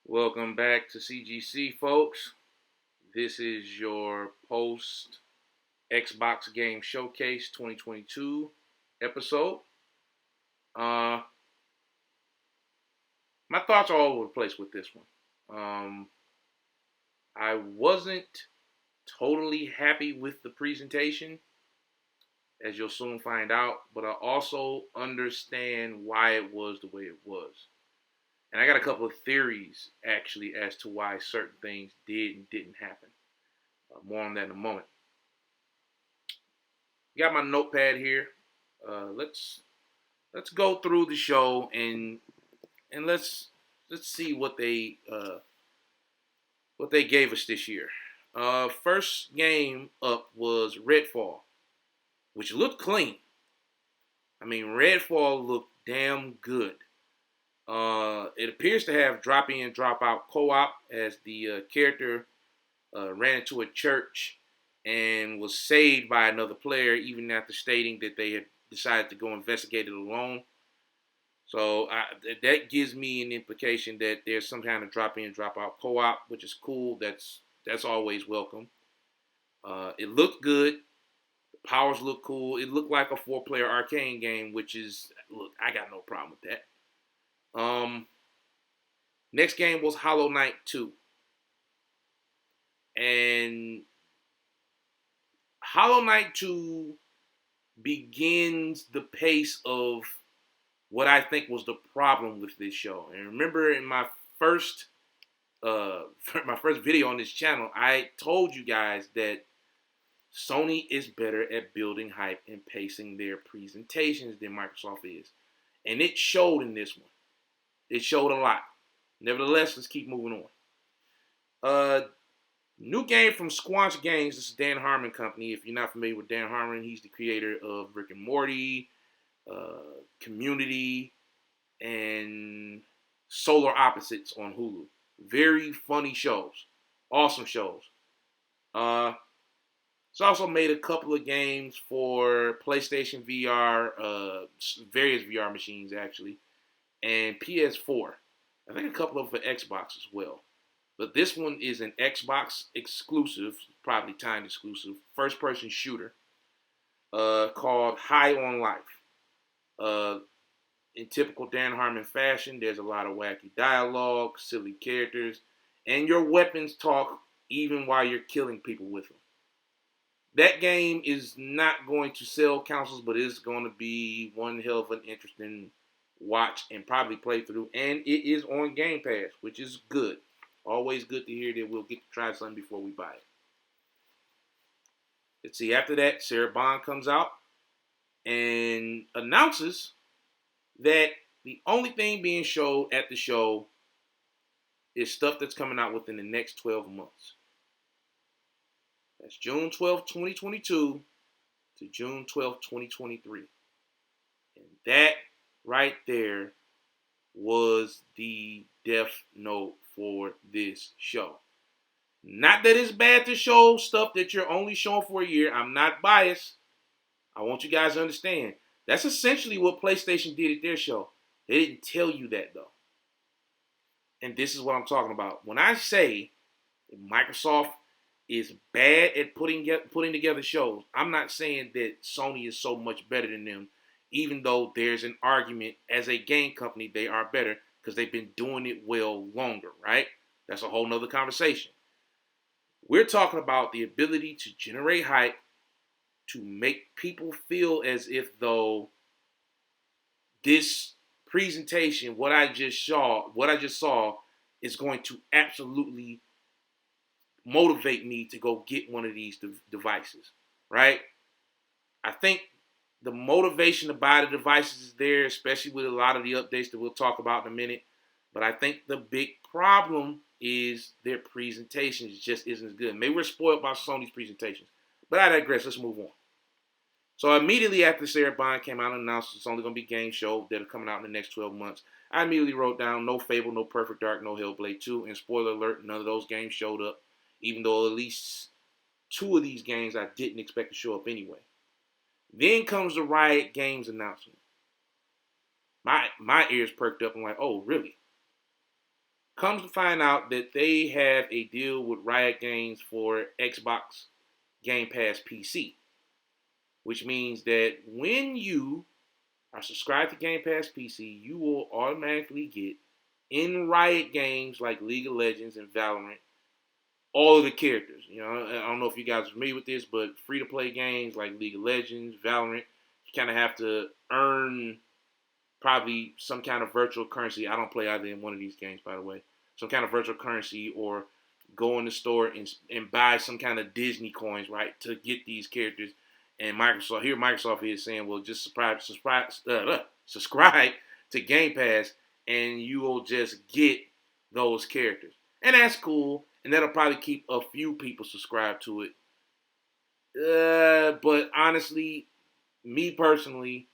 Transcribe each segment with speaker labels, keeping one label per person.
Speaker 1: Welcome back to CGC, folks. This is your post Xbox Game Showcase 2022 episode. Uh, my thoughts are all over the place with this one. I wasn't totally happy with the presentation, as you'll soon find out, but I also understand why it was the way it was. And I got a couple of theories, actually, as to why certain things did and didn't happen. More on that in a moment. Got my notepad here. Let's go through the show and let's see what they gave us this year. First game up was Redfall, which looked clean. I mean, Redfall looked damn good. It appears to have drop in, drop out co-op as the character ran into a church and was saved by another player, even after stating that they had decided to go investigate it alone. So that gives me an implication that there's some kind of drop in, drop out co-op, which is cool. That's always welcome. It looked good. The powers look cool. It looked like a 4-player arcane game, which is look. I got no problem with that. Next game was Hollow Knight 2. And Hollow Knight 2 begins the pace of what I think was the problem with this show. And remember in my first video on this channel, I told you guys that Sony is better at building hype and pacing their presentations than Microsoft is. And it showed in this one. It showed a lot. Nevertheless, let's keep moving on. New game from Squanch Games. This is Dan Harmon Company. If you're not familiar with Dan Harmon, he's the creator of Rick and Morty, Community, and Solar Opposites on Hulu. Very funny shows. Awesome shows. It's also made a couple of games for PlayStation VR, various VR machines actually, and PS4. I think a couple of for Xbox as well. But this one is an Xbox exclusive, probably timed exclusive, first-person shooter called High on Life. In typical Dan Harmon fashion, there's a lot of wacky dialogue, silly characters, and your weapons talk even while you're killing people with them. That game is not going to sell consoles, but it's going to be one hell of an interesting watch and probably play through. And it is on Game Pass, which is good. Always good to hear that we'll get to try something before we buy it. Let's see, after that, Sarah Bond comes out and announces that the only thing being showed at the show is stuff that's coming out within the next 12 months. That's June 12th, 2022 to June 12th, 2023. And that right there was the death note for this show. Not that it's bad to show stuff that you're only showing for a year. I'm not biased. I want you guys to understand. That's essentially what PlayStation did at their show. They didn't tell you that though. And this is what I'm talking about. When I say Microsoft is bad at putting together shows, I'm not saying that Sony is so much better than them, even though there's an argument as a game company they are better because they've been doing it well longer, right? That's a whole nother conversation. We're talking about the ability to generate hype, to make people feel as if though this presentation, what I just saw is going to absolutely motivate me to go get one of these devices, right? I think the motivation to buy the devices is there, especially with a lot of the updates that we'll talk about in a minute. But I think the big problem is their presentations just isn't as good. Maybe we're spoiled by Sony's presentations. But I digress. Let's move on. So immediately after Sarah Bond came out and announced it's only going to be game show that are coming out in the next 12 months, I immediately wrote down no Fable, no Perfect Dark, no Hellblade 2. And spoiler alert, none of those games showed up. Even though at least 2 of these games I didn't expect to show up anyway. Then comes the Riot Games announcement. My ears perked up and like, oh, really? Comes to find out that they have a deal with Riot Games for Xbox Game Pass PC, which means that when you are subscribed to Game Pass PC, you will automatically get in Riot games like League of Legends and Valorant all of the characters. You know, I don't know if you guys are familiar with this, but free-to-play games like League of Legends, Valorant, you kind of have to earn probably some kind of virtual currency. I don't play either in one of these games, by the way. Some kind of virtual currency, or go in the store and buy some kind of Disney coins, right, to get these characters. And Microsoft is saying, well, just subscribe to Game Pass, and you will just get those characters. And that's cool, and that'll probably keep a few people subscribed to it. But honestly, me personally,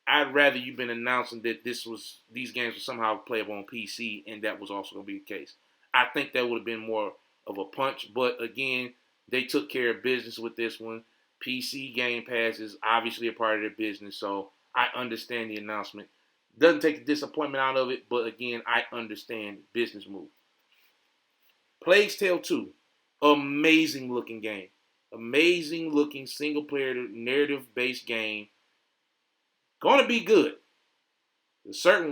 Speaker 1: I'd rather you've been announcing that these games were somehow playable on PC, and that was also going to be the case. I think that would have been more of a punch, but again, they took care of business with this one. PC Game Pass is obviously a part of their business, so I understand the announcement. Doesn't take the disappointment out of it, but again, I understand business move. Plague's Tale 2, amazing looking game. Amazing looking single player narrative based game. Gonna be good. The first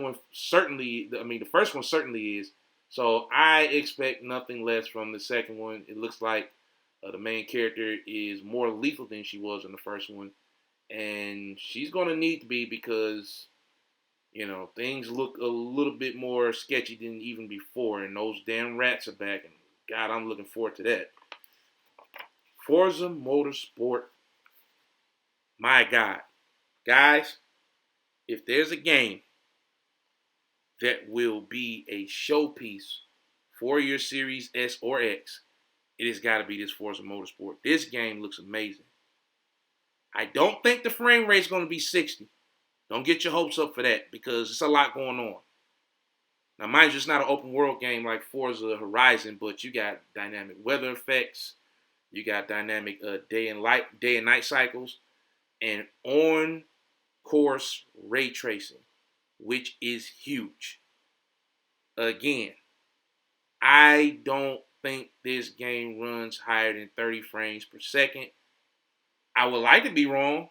Speaker 1: one certainly is. So I expect nothing less from the second one. It looks like the main character is more lethal than she was in the first one. And she's gonna need to be, because, you know, things look a little bit more sketchy than even before. And those damn rats are back. And God, I'm looking forward to that. Forza Motorsport. My God. Guys, if there's a game that will be a showpiece for your Series S or X, it has got to be this Forza Motorsport. This game looks amazing. I don't think the frame rate is going to be 60. Don't get your hopes up for that, because it's a lot going on. Now, mind you, it's not an open world game like Forza Horizon, but you got dynamic weather effects, you got dynamic day and night cycles, and on-course ray tracing, which is huge. Again, I don't think this game runs higher than 30 frames per second. I would like to be wrong.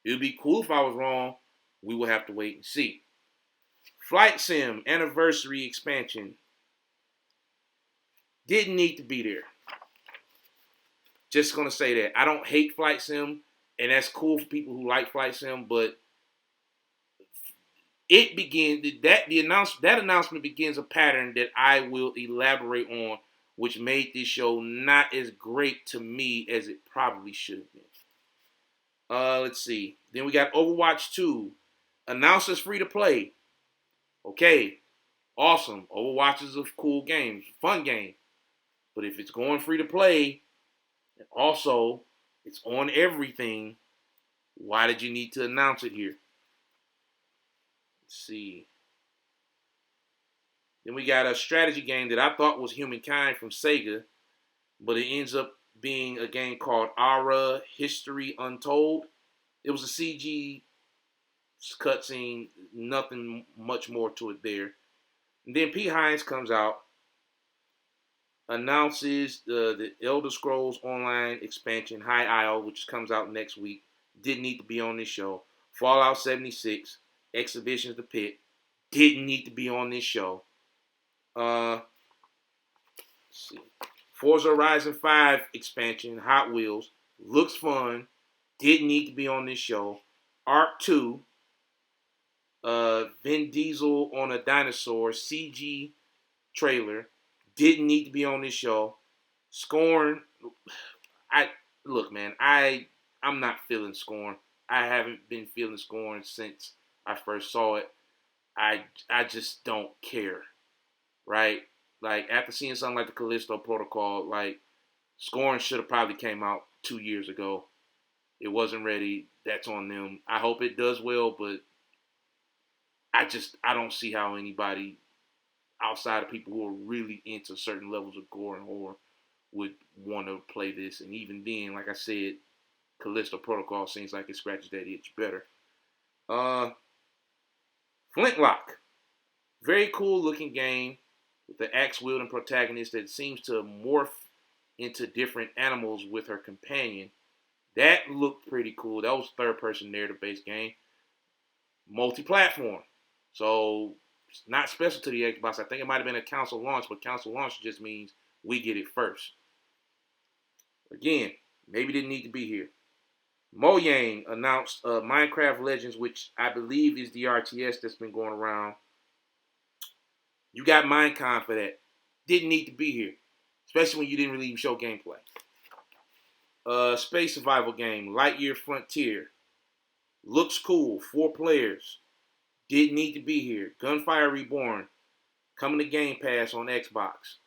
Speaker 1: It would be cool if I was wrong. We will have to wait and see. Flight Sim Anniversary Expansion didn't need to be there. Just going to say that. I don't hate Flight Sim, and that's cool for people who like Flight Sim, but that announcement begins a pattern that I will elaborate on, which made this show not as great to me as it probably should have been. Let's see. Then we got Overwatch 2. Announced as free to play. Okay. Awesome. Overwatch is a cool game. Fun game. But if it's going free to play, and also it's on everything, why did you need to announce it here? Let's see. Then we got a strategy game that I thought was Humankind from Sega, but it ends up being a game called Aura History Untold. It was a CG cutscene, nothing much more to it there. And then P. Hines comes out, announces the Elder Scrolls Online expansion, High Isle, which comes out next week. Didn't need to be on this show. Fallout 76, Exhibitions of the Pit, didn't need to be on this show. Let's see. Forza Horizon 5 expansion, Hot Wheels, looks fun, didn't need to be on this show. Arc 2, Vin Diesel on a dinosaur, CG trailer, didn't need to be on this show. Scorn, I'm not feeling Scorn. I haven't been feeling Scorn since I first saw it. I just don't care, right? Like, after seeing something like the Callisto Protocol, like, Scorn should have probably came out 2 years ago. It wasn't ready. That's on them. I hope it does well, but I don't see how anybody outside of people who are really into certain levels of gore and horror would want to play this. And even then, like I said, Callisto Protocol seems like it scratches that itch better. Flintlock. Very cool looking game. with the axe-wielding protagonist that seems to morph into different animals with her companion. That looked pretty cool. That was third-person narrative-based game. Multi-platform. So it's not special to the Xbox. I think it might have been a console launch, but console launch just means we get it first. Again, maybe didn't need to be here. Mojang announced Minecraft Legends, which I believe is the RTS that's been going around. You got Minecon for that. Didn't need to be here, especially when you didn't really even show gameplay. Space survival game, Lightyear Frontier. Looks cool, 4 players. Didn't need to be here. Gunfire Reborn, coming to Game Pass on Xbox.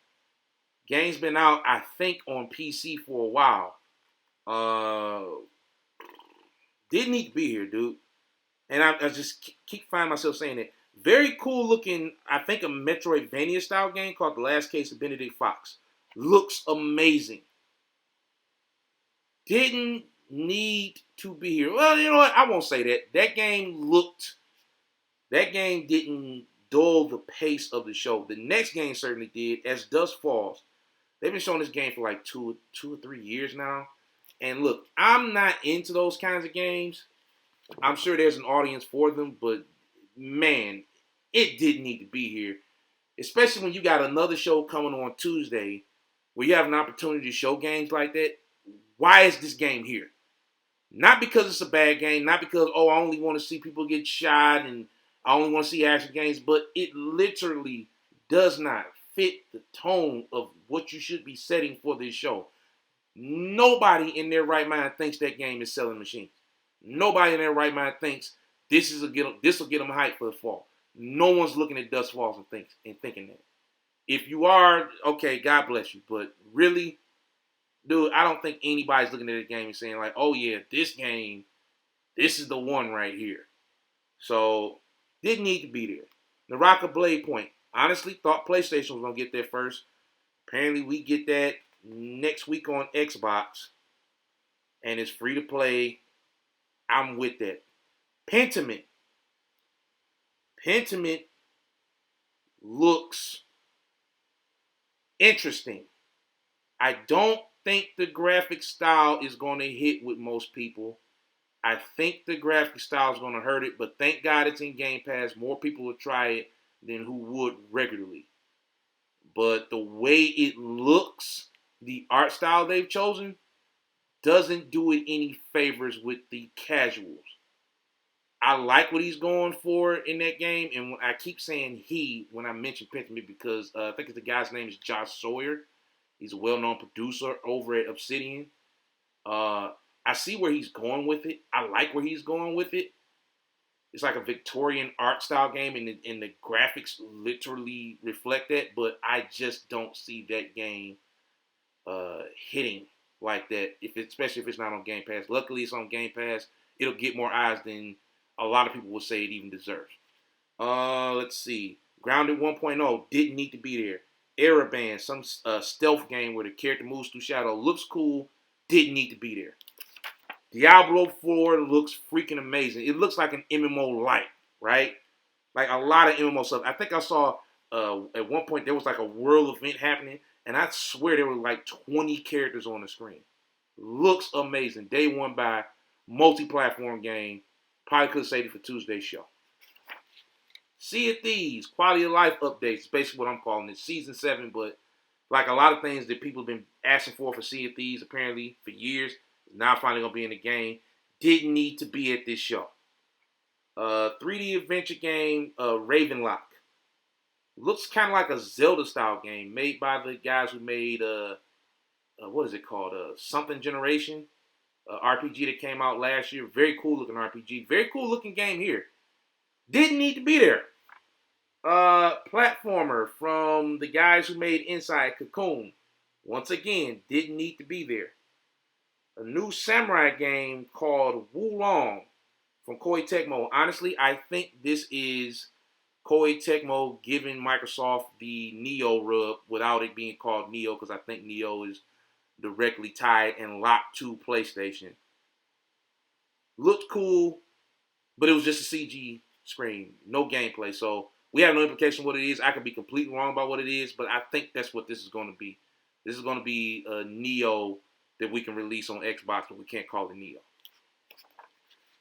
Speaker 1: Game's been out, I think, on PC for a while. Didn't need to be here, dude. And I just keep finding myself saying it. Very cool looking, I think, a Metroidvania style game called The Last Case of Benedict Fox. Looks amazing. Didn't need to be here. Well, you know what? I won't say that. That game didn't dull the pace of the show. The next game certainly did, as Dusk Falls. They've been showing this game for like two or 3 years now. And look, I'm not into those kinds of games. I'm sure there's an audience for them, but man, it didn't need to be here. Especially when you got another show coming on Tuesday where you have an opportunity to show games like that. Why is this game here? Not because it's a bad game, not because, I only want to see people get shot and I only want to see action games, but it literally does not fit the tone of what you should be setting for this show. Nobody in their right mind thinks that game is selling machines. Nobody in their right mind thinks this will get them hyped for the fall. No one's looking at Dusk Falls and thinking that. If you are, okay, God bless you. But really, dude, I don't think anybody's looking at the game and saying like, oh yeah, this game, this is the one right here. So, didn't need to be there. Naraka Blade Point. Honestly, thought PlayStation was going to get there first. Apparently, we get that next week on Xbox. And it's free to play. I'm with that. Pentiment. Pentiment looks interesting. I don't think the graphic style is going to hit with most people. I think the graphic style is going to hurt it, but thank God it's in Game Pass. More people will try it than who would regularly. But the way it looks, the art style they've chosen, doesn't do it any favors with the casuals. I like what he's going for in that game, and I keep saying he when I mention Pentiment because I think the guy's name is Josh Sawyer. He's a well-known producer over at Obsidian. I see where he's going with it. I like where he's going with it. It's like a Victorian art style game, and the graphics literally reflect that. But I just don't see that game hitting like that, especially if it's not on Game Pass. Luckily, it's on Game Pass. It'll get more eyes than a lot of people will say it even deserves. Let's see. Grounded 1.0 didn't need to be there. Ereband, some stealth game where the character moves through shadow. Looks cool. Didn't need to be there. Diablo 4 looks freaking amazing. It looks like an MMO light, right? Like a lot of MMO stuff. I think I saw at one point there was like a world event happening, and I swear there were like 20 characters on the screen. Looks amazing. Day one buy, multi-platform game. Probably could have saved it for Tuesday's show. Sea of Thieves, quality of life updates. Basically what I'm calling it. Season 7, but like a lot of things that people have been asking for Sea of Thieves apparently for years, now finally going to be in the game. Didn't need to be at this show. 3D adventure game, Ravenlock. Looks kind of like a Zelda-style game made by the guys who made, what is it called? Something Generation. RPG that came out last year. Very cool looking RPG. Very cool looking game here. Didn't need to be there. Platformer from the guys who made Inside Cocoon. Once again, didn't need to be there. A new samurai game called Wulong from Koei Tecmo. Honestly, I think this is Koei Tecmo giving Microsoft the Neo rub without it being called Neo, because I think Neo is directly tied and locked to PlayStation. Looked cool, but it was just a CG screen, no gameplay. So We have no implication what it is. I could be completely wrong about what it is, but I think that's what this is going to be. This is going to be a Neo that we can release on Xbox, but we can't call it Neo.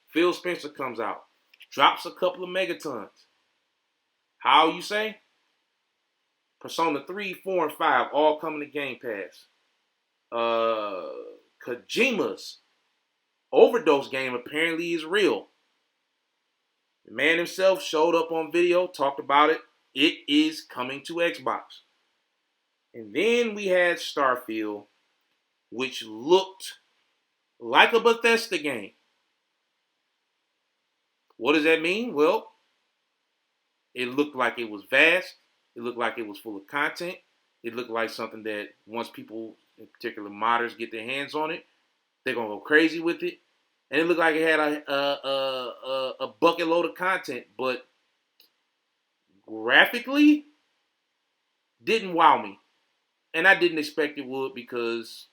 Speaker 1: Phil Spencer comes out, drops a couple of megatons. How you say? Persona 3, 4, and 5 all coming to Game Pass. Kojima's Overdose game apparently is real. The man himself showed up on video, talked about it. It is coming to Xbox. And then we had Starfield, which looked like a Bethesda game. What does that mean? Well, it looked like it was vast. It looked like it was full of content. It looked like something that once people, in particular modders, get their hands on it, they're going to go crazy with it. And it looked like it had a bucket load of content, but graphically didn't wow me. And I didn't expect it would because,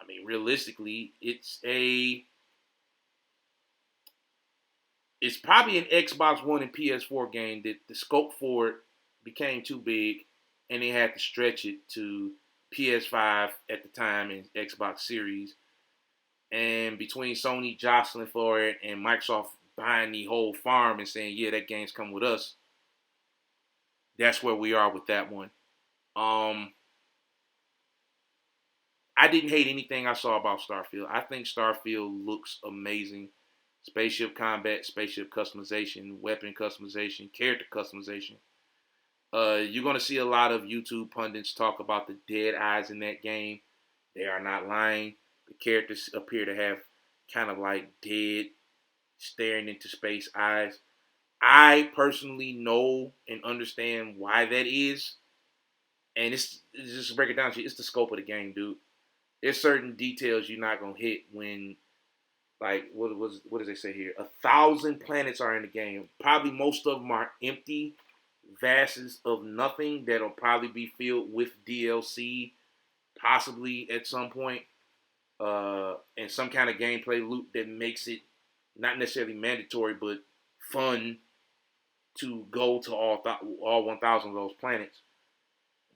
Speaker 1: I mean, realistically, it's probably an Xbox One and PS4 game that the scope for it became too big and they had to stretch it to PS5 at the time and Xbox Series. And between Sony jostling for it and Microsoft buying the whole farm and saying, yeah, that game's come with us, that's where we are with that one. I didn't hate anything I saw about Starfield. I think Starfield looks amazing. Spaceship combat, spaceship customization, weapon customization, character customization. You're going to see a lot of YouTube pundits talk about the dead eyes in that game. They are not lying. The characters appear to have kind of like dead, staring into space eyes. I personally know and understand why that is. And it's just to break it down to you, it's the scope of the game, dude. There's certain details you're not going to hit when, like, what does they say here? 1,000 planets are in the game. Probably most of them are empty vases of nothing that'll probably be filled with DLC, possibly at some point. And some kind of gameplay loop that makes it not necessarily mandatory, but fun to go to all 1,000 of those planets.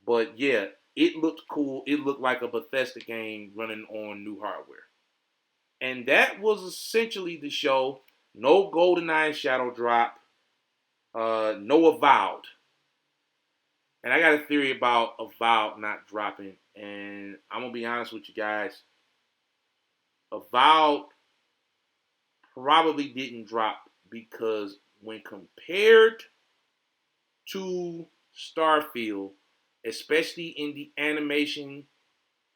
Speaker 1: But yeah, it looked cool. It looked like a Bethesda game running on new hardware. And that was essentially the show. No GoldenEye Shadow Drop. No Avowed. And I got a theory about Avowed not dropping. And I'm going to be honest with you guys. Avowed probably didn't drop because when compared to Starfield, especially in the animation,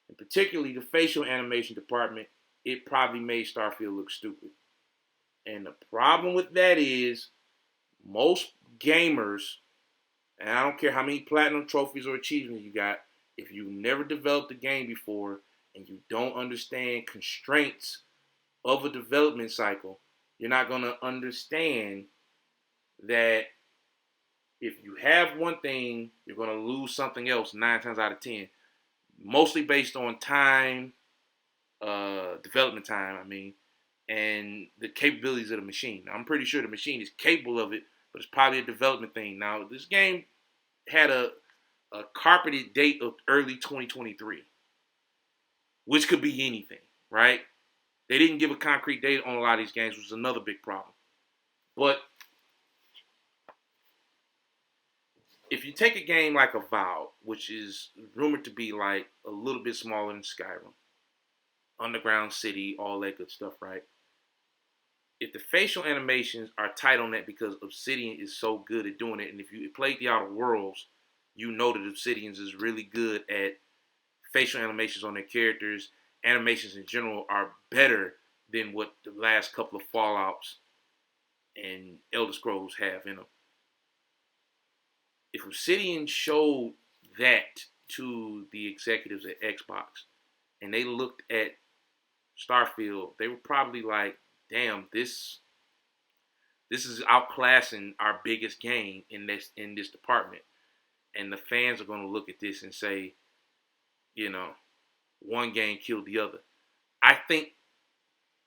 Speaker 1: and particularly the facial animation department, it probably made Starfield look stupid. And the problem with that is most gamers, and I don't care how many platinum trophies or achievements you got, if you've never developed a game before and you don't understand constraints of a development cycle, you're not going to understand that if you have one thing, you're going to lose something else 9 times out of 10. Mostly based on time, development time, and the capabilities of the machine. I'm pretty sure the machine is capable of it, but it's probably a development thing. Now, this game had a carpeted date of early 2023, which could be anything, right? They didn't give a concrete date on a lot of these games, which is another big problem. But if you take a game like Avowed, which is rumored to be like a little bit smaller than Skyrim, underground city, all that good stuff, right? If the facial animations are tight on that because Obsidian is so good at doing it, and if you played the Outer Worlds, you know that Obsidian is really good at facial animations on their characters. Animations in general are better than what the last couple of Fallouts and Elder Scrolls have in them. If Obsidian showed that to the executives at Xbox and they looked at Starfield, they were probably like, damn, this is outclassing our biggest game in this department. And the fans are going to look at this and say, one game killed the other. I think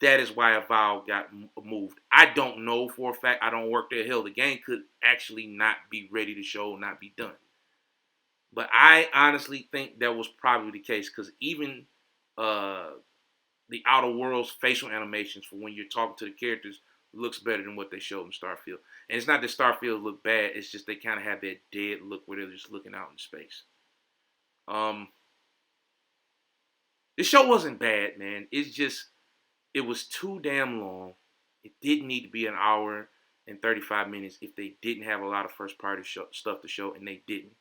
Speaker 1: that is why Avowed got moved. I don't know for a fact. I don't work there. Hell, the game could actually not be ready to show, not be done. But I honestly think that was probably the case because even the Outer Worlds facial animations for when you're talking to the characters looks better than what they showed in Starfield. And it's not that Starfield look bad. It's just they kind of have that dead look where they're just looking out in space. This show wasn't bad, man. It's just, it was too damn long. It didn't need to be an hour and 35 minutes if they didn't have a lot of first party stuff to show, and they didn't.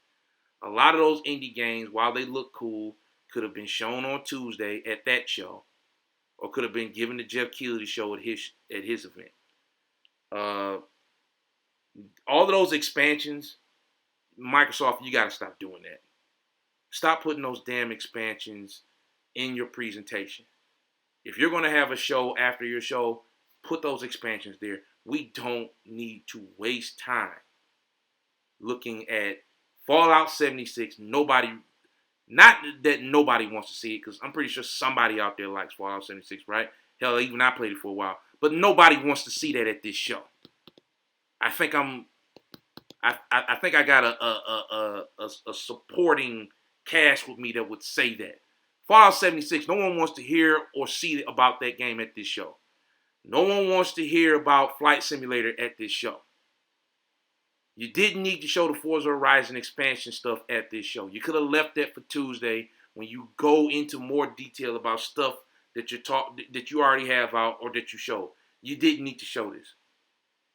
Speaker 1: A lot of those indie games, while they look cool, could have been shown on Tuesday at that show, or could have been given to Jeff Keighley to show at his event. All of those expansions, Microsoft, you got to stop doing that. Stop putting those damn expansions in your presentation. If you're going to have a show after your show, put those expansions there. We don't need to waste time looking at Fallout 76. Not that nobody wants to see it, because I'm pretty sure somebody out there likes Fallout 76, right? Hell, even I played it for a while. But nobody wants to see that at this show. I think I got a supporting cast with me that would say that. Fallout 76, no one wants to hear or see about that game at this show. No one wants to hear about Flight Simulator at this show. You didn't need to show the Forza Horizon expansion stuff at this show. You could have left that for Tuesday when you go into more detail about stuff that you already have out or that you showed. You didn't need to show this.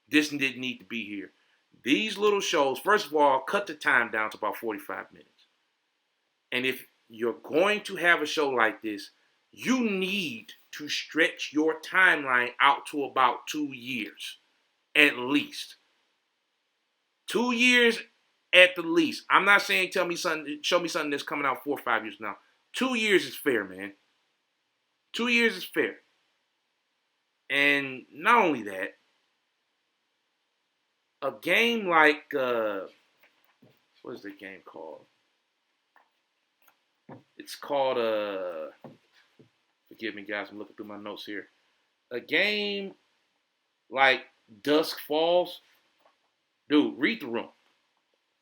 Speaker 1: This didn't need to be here. These little shows, first of all, cut the time down to about 45 minutes. And if you're going to have a show like this, you need to stretch your timeline out to about 2 years, at least. 2 years at the least. I'm not saying show me something that's coming out 4 or 5 years now. 2 years is fair, man. 2 years is fair. And not only that, a game like, what is the game called? It's called, forgive me guys, I'm looking through my notes here. A game like Dusk Falls, dude, read the room,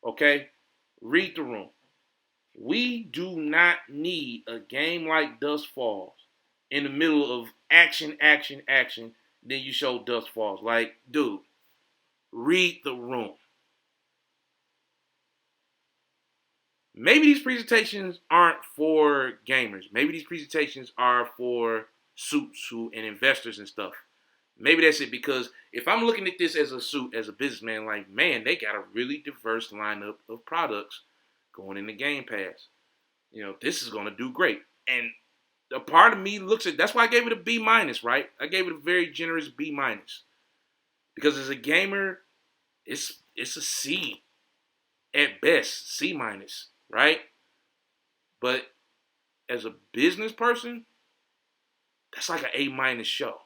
Speaker 1: okay? Read the room. We do not need a game like Dusk Falls in the middle of action, then you show Dusk Falls. Like, dude, read the room. Maybe these presentations aren't for gamers. Maybe these presentations are for suits and investors and stuff. Maybe that's it, because if I'm looking at this as a suit, as a businessman, like, man, they got a really diverse lineup of products going in the Game Pass. You know, this is going to do great. And a part of me looks at, that's why I gave it a B-, right? I gave it a very generous B-. Because as a gamer, it's a C at best, C-, right? But as a business person, that's like an A- show.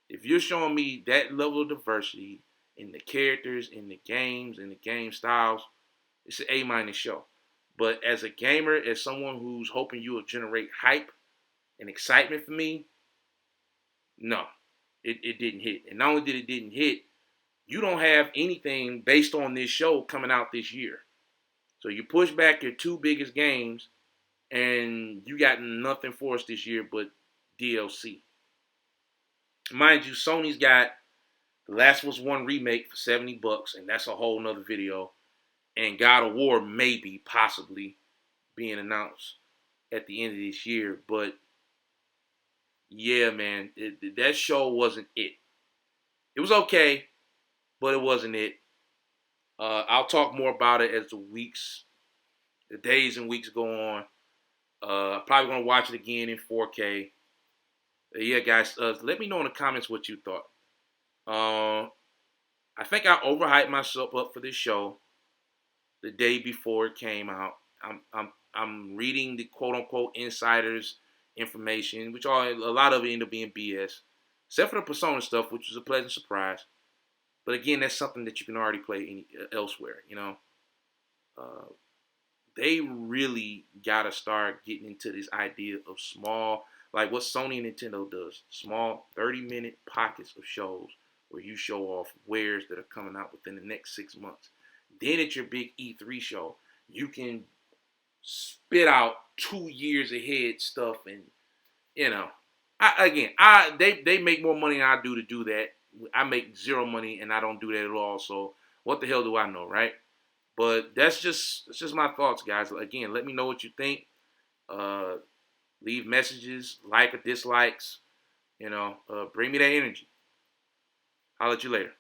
Speaker 1: If you're showing me that level of diversity in the characters, in the games, in the game styles, it's an A- show. But as a gamer, as someone who's hoping you will generate hype and excitement for me, no, it didn't hit. And not only did it didn't hit, you don't have anything based on this show coming out this year. So you push back your 2 biggest games, and you got nothing for us this year but DLC. Mind you, Sony's got The Last of Us 1 remake for $70, and that's a whole nother video. And God of War maybe, possibly, being announced at the end of this year. But, yeah, man, that show wasn't it. It was okay, but it wasn't it. I'll talk more about it as the days and weeks go on. I'm probably going to watch it again in 4K. Yeah, guys, let me know in the comments what you thought. I think I overhyped myself up for this show the day before it came out. I'm reading the quote unquote insiders information, which a lot of it ended up being BS, except for the Persona stuff, which was a pleasant surprise. But again, that's something that you can already play elsewhere. You know, they really gotta start getting into this idea of small like what Sony and Nintendo does. Small 30-minute pockets of shows where you show off wares that are coming out within the next 6 months. Then at your big E3 show, you can spit out 2 years ahead stuff, and they make more money than I do to do that. I make zero money and I don't do that at all. So what the hell do I know, right? But that's just my thoughts, guys. Again, let me know what you think. Leave messages, like or dislikes. Bring me that energy. I'll let you later.